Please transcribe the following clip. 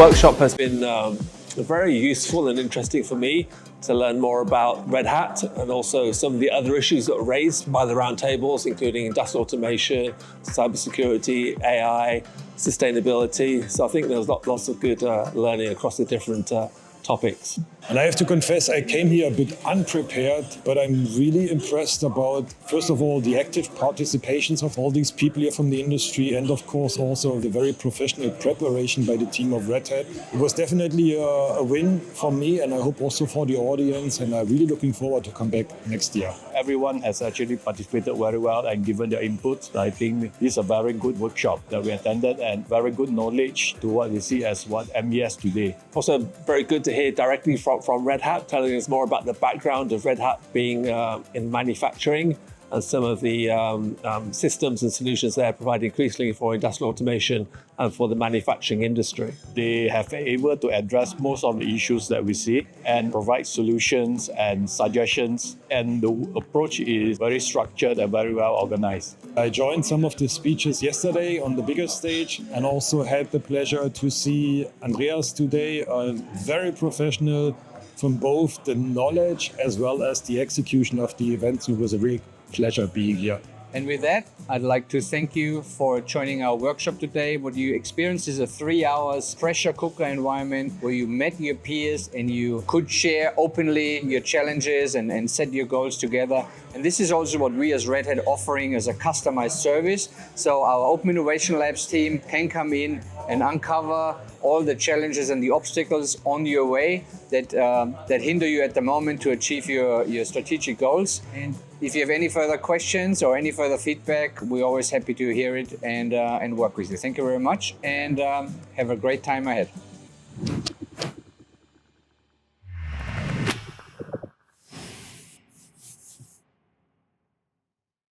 workshop has been very useful and interesting for me to learn more about Red Hat and also some of the other issues that were raised by the roundtables, including industrial automation, cybersecurity, AI, sustainability. So I think there was lots of good learning across the different topics. And I have to confess, I came here a bit unprepared, but I'm really impressed about, first of all, the active participations of all these people here from the industry, and of course also the very professional preparation by the team of Red Hat. It was definitely a win for me, and I hope also for the audience, and I'm really looking forward to come back next year. Everyone has actually participated very well and given their input. I think this is a very good workshop that we attended and very good knowledge to what we see as what MES today. Also very good to hear directly from Red Hat, telling us more about the background of Red Hat being in manufacturing and some of the systems and solutions they're providing increasingly for industrial automation and for the manufacturing industry. They have been able to address most of the issues that we see and provide solutions and suggestions. And the approach is very structured and very well organized. I joined some of the speeches yesterday on the bigger stage and also had the pleasure to see Andreas today, a very professional from both the knowledge as well as the execution of the event. So it was a real pleasure being here. And with that, I'd like to thank you for joining our workshop today. What you experienced is a 3 hours pressure cooker environment where you met your peers and you could share openly your challenges and set your goals together. And this is also what we as Red Hat offering as a customized service. So our Open Innovation Labs team can come in and uncover all the challenges and the obstacles on your way that hinder you at the moment to achieve your strategic goals. And if you have any further questions or any further feedback, we're always happy to hear it and work with you. Thank you very much, and have a great time ahead.